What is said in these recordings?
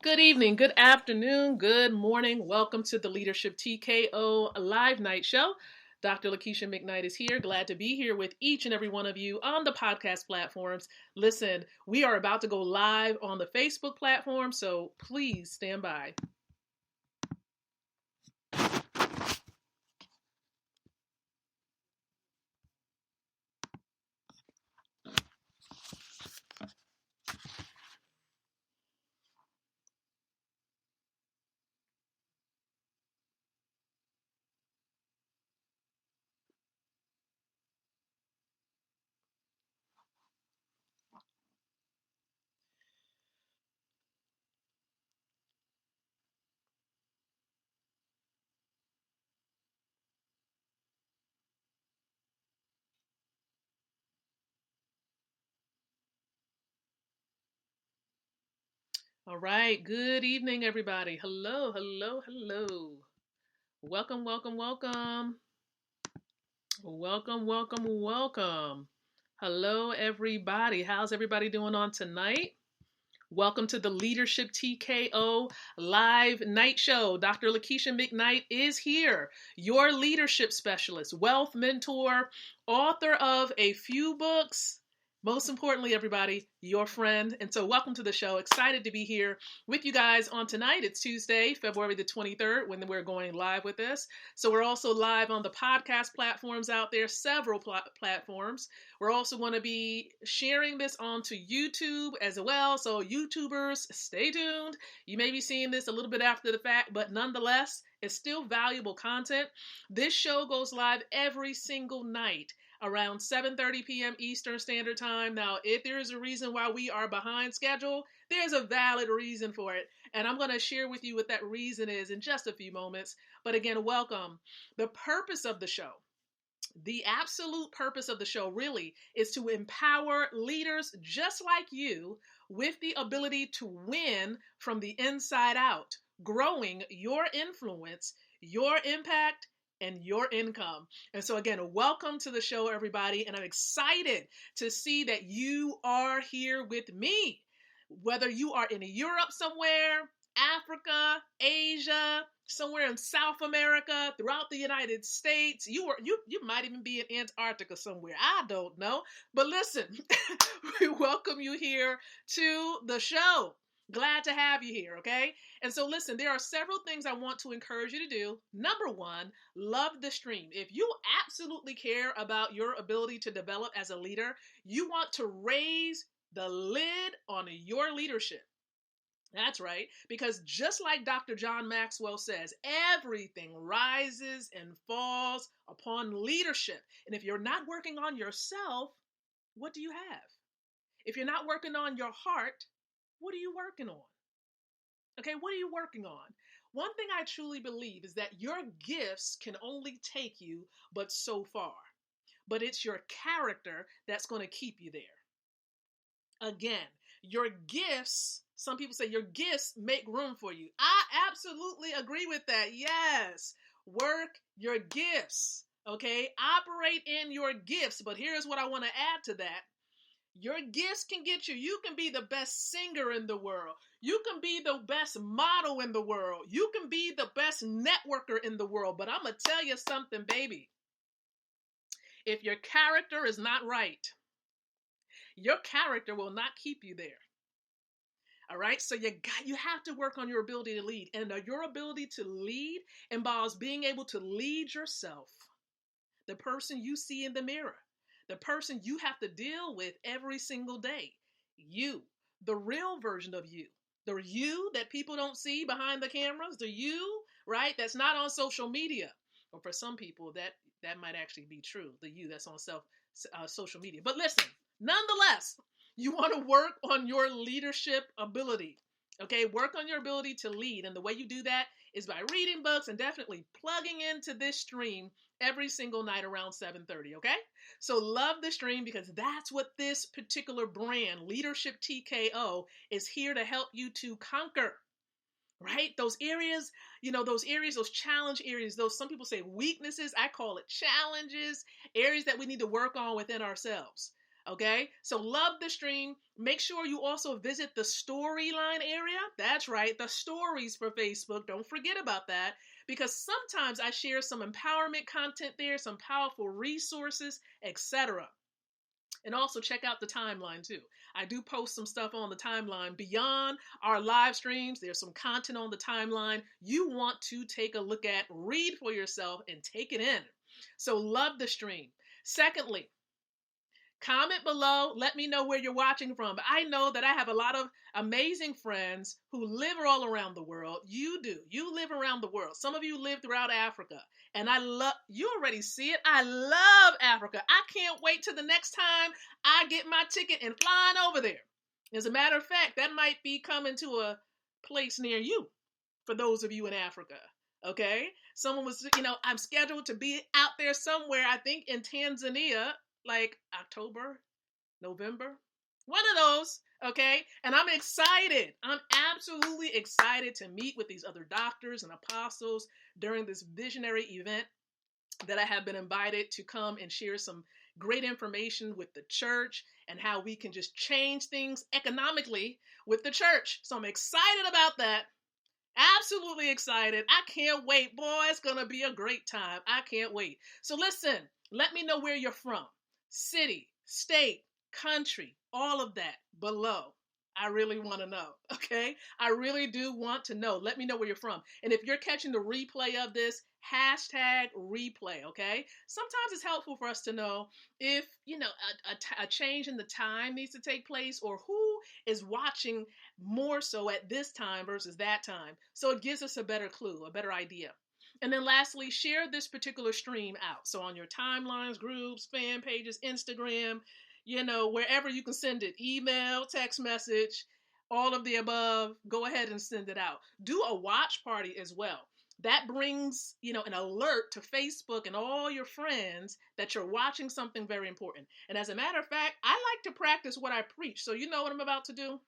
Good evening, good afternoon, good morning. Welcome to the Leadership TKO Live Night Show. Dr. Lakeisha-mcknight is here. Glad to be here with each and every one of you on the podcast platforms. Listen, we are about to go live on the Facebook platform, so please stand by. All right, good evening, everybody. Hello, hello, hello. Welcome, welcome, welcome. Welcome, welcome, welcome. Hello, everybody. How's everybody doing on tonight? Welcome to the Leadership TKO Live Night Show. Dr. Lakeisha-mcknight is here, your leadership specialist, wealth mentor, author of a few books. Most importantly, everybody, your friend. And so welcome to the show. Excited to be here with you guys on tonight. It's Tuesday, February the 23rd, when we're going live with this. So we're also live on the podcast platforms out there, several platforms. We're also going to be sharing this onto YouTube as well. So YouTubers, stay tuned. You may be seeing this a little bit after the fact, but nonetheless, it's still valuable content. This show goes live every single night around 7:30 p.m. Eastern Standard Time. Now, if there is a reason why we are behind schedule, there's a valid reason for it. And I'm going to share with you what that reason is in just a few moments. But again, welcome. The purpose of the show, the absolute purpose of the show really is to empower leaders just like you with the ability to win from the inside out, growing your influence, your impact, and your income. And so again, welcome to the show, everybody. And I'm excited to see that you are here with me. Whether you are in Europe somewhere, Africa, Asia, somewhere in South America, throughout the United States, you might even be in Antarctica somewhere. I don't know. But listen, we welcome you here to the show. Glad to have you here, okay? And so listen, there are several things I want to encourage you to do. Number one, love the stream. If you absolutely care about your ability to develop as a leader, you want to raise the lid on your leadership. That's right, because just like Dr. John Maxwell says, everything rises and falls upon leadership. And if you're not working on yourself, what do you have? If you're not working on your heart, what are you working on? Okay, what are you working on? One thing I truly believe is that your gifts can only take you but so far. But it's your character that's going to keep you there. Again, your gifts, some people say your gifts make room for you. I absolutely agree with that. Yes. Work your gifts. Okay. Operate in your gifts. But here's what I want to add to that. Your gifts can get you. You can be the best singer in the world. You can be the best model in the world. You can be the best networker in the world. But I'm going to tell you something, baby. If your character is not right, your character will not keep you there. All right. So you have to work on your ability to lead. And your ability to lead involves being able to lead yourself, the person you see in the mirror, the person you have to deal with every single day. You, the real version of you, the you that people don't see behind the cameras, the you, right? That's not on social media. Or for some people, that might actually be true. The you that's on social media. But listen, nonetheless, you want to work on your leadership ability. Okay, work on your ability to lead. And the way you do that is by reading books and definitely plugging into this stream every single night around 7:30. Okay, so love the stream because that's what this particular brand, Leadership TKO, is here to help you to conquer. Right? Those areas, those challenge areas, those some people say weaknesses. I call it challenges, areas that we need to work on within ourselves. Okay, so love the stream. Make sure you also visit the storyline area. That's right, the stories for Facebook. Don't forget about that, because sometimes I share some empowerment content there, some powerful resources, etc. And also check out the timeline too. I do post some stuff on the timeline beyond our live streams. There's some content on the timeline you want to take a look at, read for yourself, and take it in. So love the stream. Secondly, comment below. Let me know where you're watching from. I know that I have a lot of amazing friends who live all around the world. You do. You live around the world. Some of you live throughout Africa. And I love, you already see it. I love Africa. I can't wait till the next time I get my ticket and flying over there. As a matter of fact, that might be coming to a place near you for those of you in Africa. Okay? Someone was, I'm scheduled to be out there somewhere, I think in Tanzania, like October, November, one of those, okay? And I'm excited. I'm absolutely excited to meet with these other doctors and apostles during this visionary event that I have been invited to come and share some great information with the church and how we can just change things economically with the church. So I'm excited about that. Absolutely excited. I can't wait. Boy, it's going to be a great time. I can't wait. So listen, let me know where you're from. City, state, country, all of that below. I really want to know, okay? I really do want to know. Let me know where you're from. And if you're catching the replay of this, hashtag replay, okay? Sometimes it's helpful for us to know if, a change in the time needs to take place, or who is watching more so at this time versus that time. So it gives us a better clue, a better idea. And then lastly, share this particular stream out. So on your timelines, groups, fan pages, Instagram, wherever you can send it, email, text message, all of the above, go ahead and send it out. Do a watch party as well. That brings, an alert to Facebook and all your friends that you're watching something very important. And as a matter of fact, I like to practice what I preach. So you know what I'm about to do?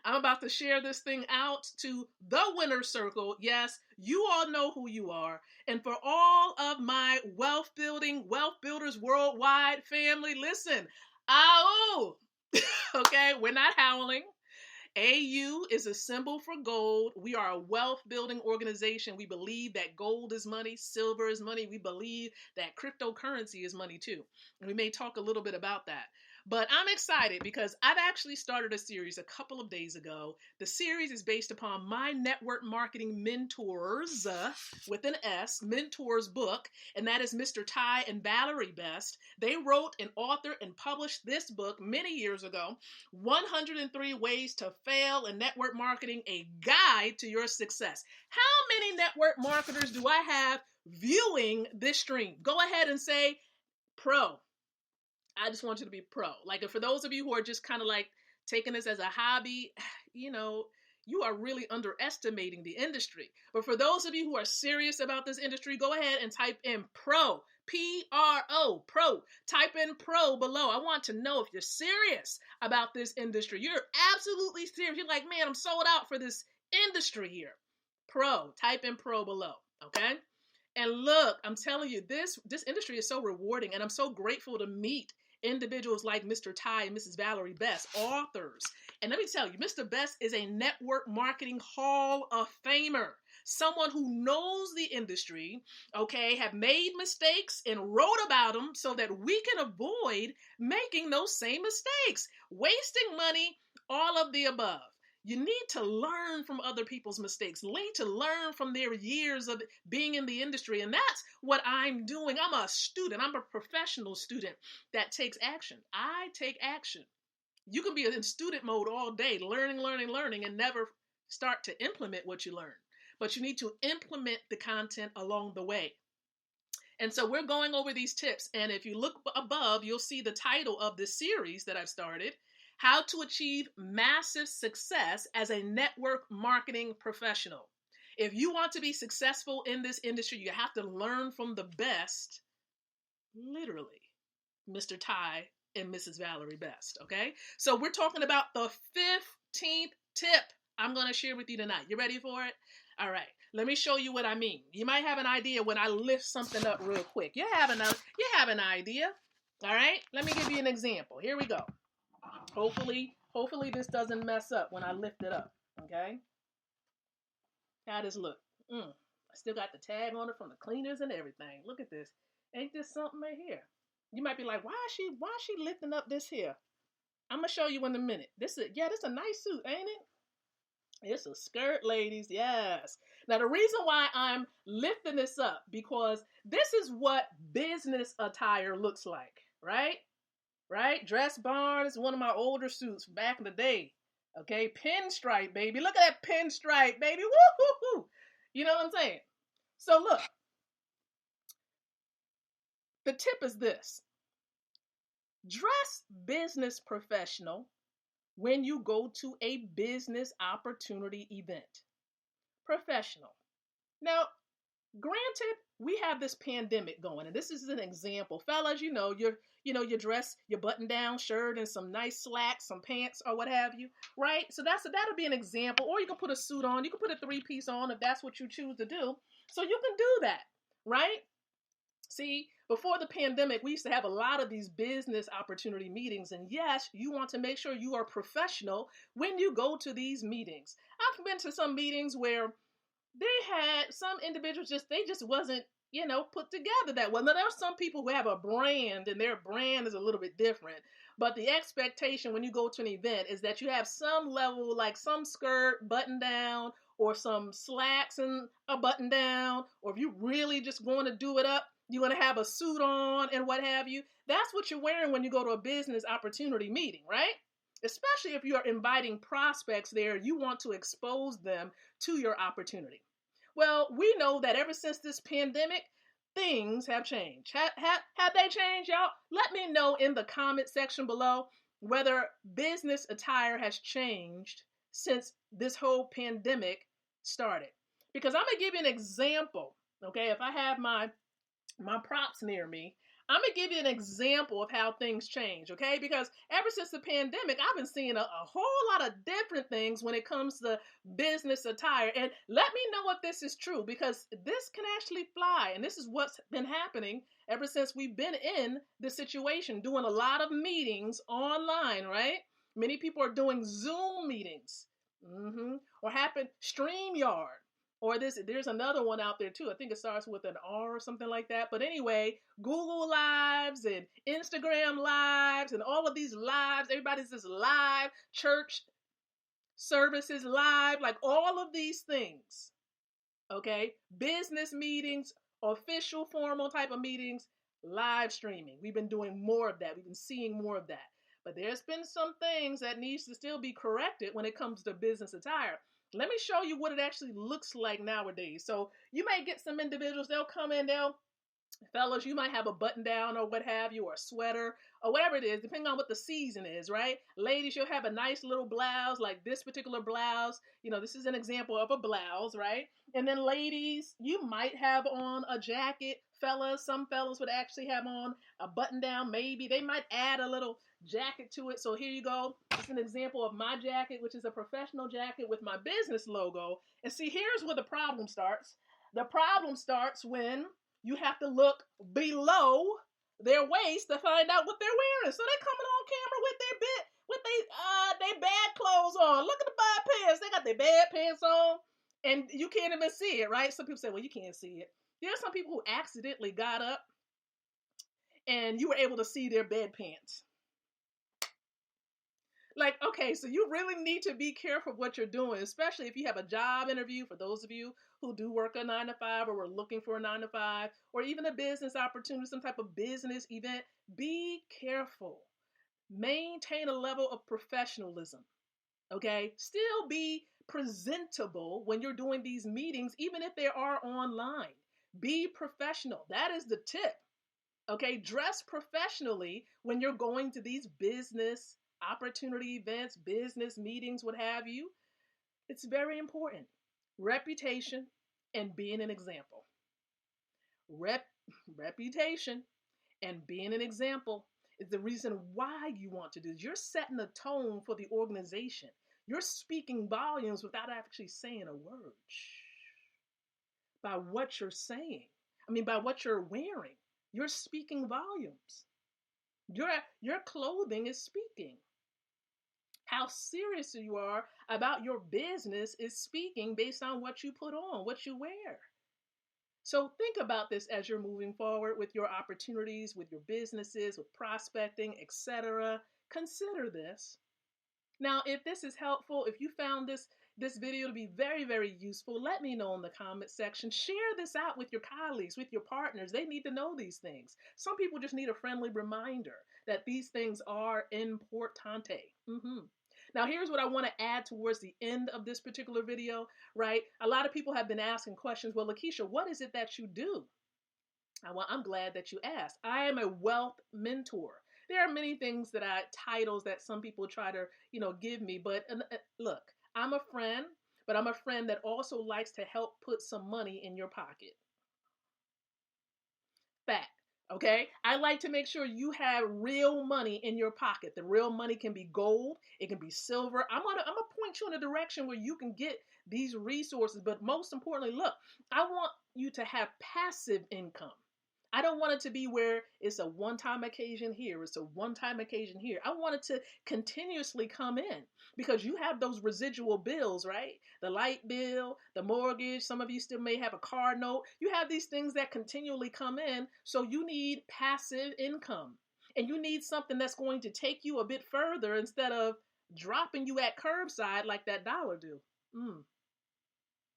I'm about to share this thing out to the winner's circle. Yes, you all know who you are. And for all of my wealth builders worldwide family, listen, okay, we're not howling. AU is a symbol for gold. We are a wealth building organization. We believe that gold is money, silver is money. We believe that cryptocurrency is money too. And we may talk a little bit about that. But I'm excited because I've actually started a series a couple of days ago. The series is based upon my network marketing mentors, with an S, mentors book, and that is Mr. Ty and Valerie Best. They wrote and authored and published this book many years ago, 103 Ways to Fail in Network Marketing, a guide to your success. How many network marketers do I have viewing this stream? Go ahead and say pro. I just want you to be pro. Like, for those of you who are just kind of like taking this as a hobby, you are really underestimating the industry. But for those of you who are serious about this industry, go ahead and type in pro, P-R-O, pro. Type in pro below. I want to know if you're serious about this industry. You're absolutely serious. You're like, man, I'm sold out for this industry here. Pro, type in pro below, okay? And look, I'm telling you, this industry is so rewarding, and I'm so grateful to meet individuals like Mr. Ty and Mrs. Valerie Best, authors. And let me tell you, Mr. Best is a network marketing Hall of Famer, someone who knows the industry, okay, have made mistakes and wrote about them so that we can avoid making those same mistakes, wasting money, all of the above. You need to learn from other people's mistakes. Need to learn from their years of being in the industry. And that's what I'm doing. I'm a student. I'm a professional student that takes action. I take action. You can be in student mode all day, learning, and never start to implement what you learn. But you need to implement the content along the way. And so we're going over these tips. And if you look above, you'll see the title of this series that I've started. How to Achieve Massive Success as a Network Marketing Professional. If you want to be successful in this industry, you have to learn from the best, literally, Mr. Ty and Mrs. Valerie Best, okay? So we're talking about the 15th tip I'm going to share with you tonight. You ready for it? All right. Let me show you what I mean. You might have an idea when I lift something up real quick. You have an idea. All right, let me give you an example. Here we go. Hopefully this doesn't mess up when I lift it up. Okay, how does this look? I still got the tag on it from the cleaners and everything. Look at this. Ain't this something right here? You might be like, why is she lifting up this here? I'm gonna show you in a minute. This is a nice suit, ain't it? It's a skirt, ladies. Yes. Now the reason why I'm lifting this up because this is what business attire looks like, right? Right? Dress Barn is one of my older suits back in the day. Okay, pinstripe, baby. Look at that pinstripe, baby. Woo-hoo-hoo. You know what I'm saying? So look, the tip is this. Dress business professional when you go to a business opportunity event. Professional. Now, granted, we have this pandemic going, and this is an example. Fellas, you dress your button-down shirt and some nice slacks, some pants, or what have you, right? So that'll be an example. Or you can put a suit on, you can put a three-piece on if that's what you choose to do. So you can do that, right? See, before the pandemic, we used to have a lot of these business opportunity meetings. And yes, you want to make sure you are professional when you go to these meetings. I've been to some meetings where they had some individuals they just wasn't, put together that well. Now, there are some people who have a brand and their brand is a little bit different. But the expectation when you go to an event is that you have some level, like some skirt button down or some slacks and a button down, or if you really just want to do it up, you want to have a suit on and what have you. That's what you're wearing when you go to a business opportunity meeting, right? Especially if you are inviting prospects there, you want to expose them to your opportunity. Well, we know that ever since this pandemic, things have changed. Have they changed, y'all? Let me know in the comment section below whether business attire has changed since this whole pandemic started. Because I'm going to give you an example, okay? If I have my props near me, I'm going to give you an example of how things change, okay? Because ever since the pandemic, I've been seeing a whole lot of different things when it comes to business attire. And let me know if this is true, because this can actually fly. And this is what's been happening ever since we've been in the situation, doing a lot of meetings online, right? Many people are doing Zoom meetings, or StreamYard. Or there's another one out there too. I think it starts with an R or something like that. But anyway, Google Lives and Instagram Lives and all of these lives. Everybody's just live. Church services live. Like all of these things. Okay? Business meetings, official formal type of meetings, live streaming. We've been doing more of that. We've been seeing more of that. But there's been some things that needs to still be corrected when it comes to business attire. Let me show you what it actually looks like nowadays. So you may get some individuals, they'll come in, fellas, you might have a button down or what have you, or a sweater or whatever it is, depending on what the season is, right? Ladies, you'll have a nice little blouse, like this particular blouse. This is an example of a blouse, right? And then ladies, you might have on a jacket. Fellas, some fellas would actually have on a button down. Maybe they might add a little jacket to it. So here you go. It's an example of my jacket, which is a professional jacket with my business logo. And see, here's where the problem starts. The problem starts when you have to look below their waist to find out what they're wearing. So they're coming on camera with their bad clothes on. Look at the bad pants. They got their bad pants on, and you can't even see it, right? Some people say, well, you can't see it. There are some people who accidentally got up and you were able to see their bed pants. Like, okay, so you really need to be careful what you're doing, especially if you have a job interview. For those of you who do work a 9-to-5 or we're looking for a 9-to-5 or even a business opportunity, some type of business event, be careful. Maintain a level of professionalism, okay? Still be presentable when you're doing these meetings, even if they are online. Be professional. That is the tip, okay? Dress professionally when you're going to these business opportunity events, business meetings, what have you. It's very important. Reputation and being an example. Reputation and being an example is the reason why you want to do this. You're setting a tone for the organization. You're speaking volumes without actually saying a word. By what you're saying. By what you're wearing. You're speaking volumes. Your clothing is speaking. How serious you are about your business is speaking based on what you put on, what you wear. So think about this as you're moving forward with your opportunities, with your businesses, with prospecting, etc. Consider this. Now, if this is helpful, if you found this video to be very, very useful, let me know in the comment section. Share this out with your colleagues, with your partners. They need to know these things. Some people just need a friendly reminder that these things are importante. Now, here's what I want to add towards the end of this particular video, right? A lot of people have been asking questions. Well, Lakeisha, what is it that you do? I'm glad that you asked. I am a wealth mentor. There are many things titles that some people try to, give me. But look, I'm a friend, but I'm a friend that also likes to help put some money in your pocket. Fact. Okay, I like to make sure you have real money in your pocket. The real money can be gold, it can be silver. I'm gonna point you in a direction where you can get these resources. But most importantly, look, I want you to have passive income. I don't want it to be where it's a one-time occasion here, it's a one-time occasion here. I want it to continuously come in because you have those residual bills, right? The light bill, the mortgage, some of you still may have a car note. You have these things that continually come in, so you need passive income. And you need something that's going to take you a bit further instead of dropping you at curbside like that dollar do. Mm.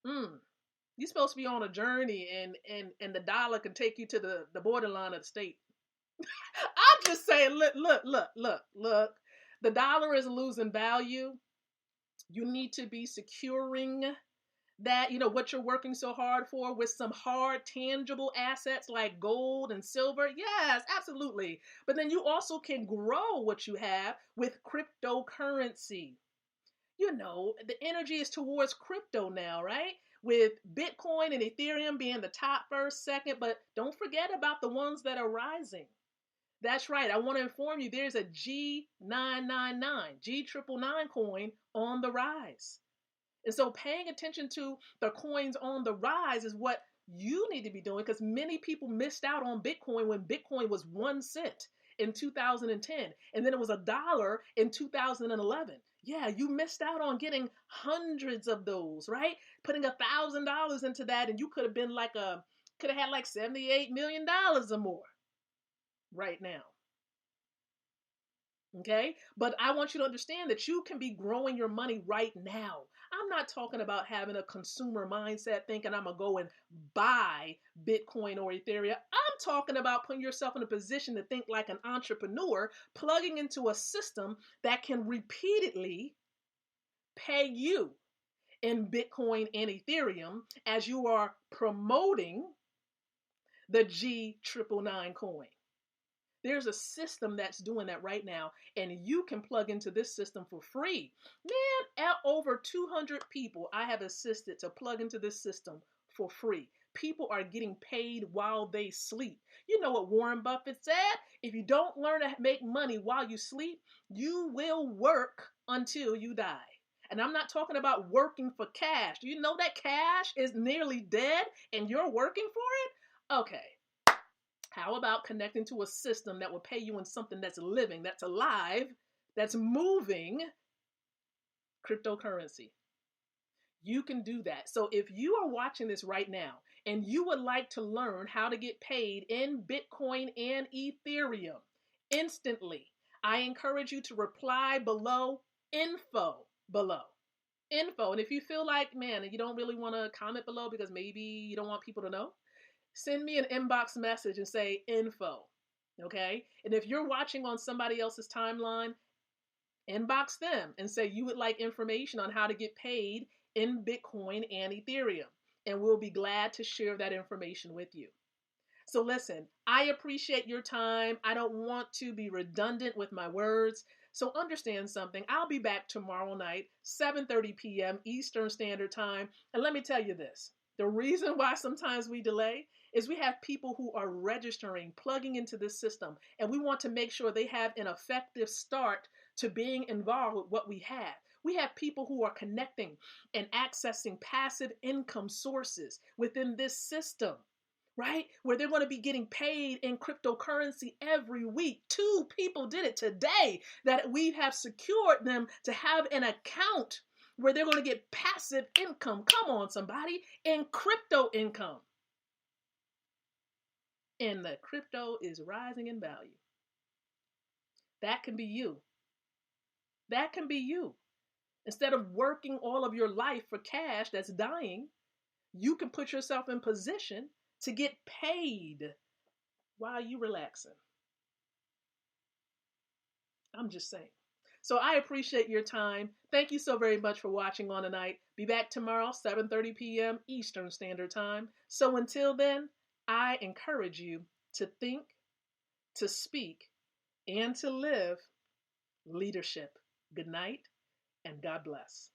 Mm. You're supposed to be on a journey and the dollar can take you to the borderline of the state. I'm just saying, look. The dollar is losing value. You need to be securing that, what you're working so hard for with some hard, tangible assets like gold and silver. Yes, absolutely. But then you also can grow what you have with cryptocurrency. The energy is towards crypto now, right? With Bitcoin and Ethereum being the top first, second, but don't forget about the ones that are rising. That's right. I want to inform you there's a G999 coin on the rise. And so paying attention to the coins on the rise is what you need to be doing because many people missed out on Bitcoin when Bitcoin was 1 cent in 2010 and then it was $1 in 2011. Yeah, you missed out on getting hundreds of those, right? Putting $1,000 into that and you could have had like $78 million or more right now. Okay, but I want you to understand that you can be growing your money right now. I'm not talking about having a consumer mindset thinking I'm gonna go and buy Bitcoin or Ethereum. I'm talking about putting yourself in a position to think like an entrepreneur, plugging into a system that can repeatedly pay you in Bitcoin and Ethereum as you are promoting the G999 coin. There's a system that's doing that right now, and you can plug into this system for free. Man, at over 200 people I have assisted to plug into this system for free. People are getting paid while they sleep. You know what Warren Buffett said? If you don't learn to make money while you sleep, you will work until you die. And I'm not talking about working for cash. Do you know that cash is nearly dead and you're working for it? Okay. How about connecting to a system that will pay you in something that's living, that's alive, that's moving cryptocurrency? You can do that. So if you are watching this right now and you would like to learn how to get paid in Bitcoin and Ethereum instantly, I encourage you to reply below, info below. Info. And if you feel like, man, you don't really want to comment below because maybe you don't want people to know, send me an inbox message and say info, okay? And if you're watching on somebody else's timeline, inbox them and say you would like information on how to get paid in Bitcoin and Ethereum. And we'll be glad to share that information with you. So listen, I appreciate your time. I don't want to be redundant with my words. So understand something. I'll be back tomorrow night, 7:30 p.m. Eastern Standard Time. And let me tell you this. The reason why sometimes we delay is we have people who are registering, plugging into this system, and we want to make sure they have an effective start to being involved with what we have. We have people who are connecting and accessing passive income sources within this system. right? Where they're going to be getting paid in cryptocurrency every week. 2 people did it today that we have secured them to have an account where they're going to get passive income. Come on, somebody, in crypto income. And the crypto is rising in value. That can be you. That can be you. Instead of working all of your life for cash that's dying, you can put yourself in position to get paid while you relaxing. I'm just saying. So I appreciate your time. Thank you so very much for watching on tonight. Be back tomorrow, 7:30 p.m. Eastern Standard Time. So until then, I encourage you to think, to speak, and to live leadership. Good night, and God bless.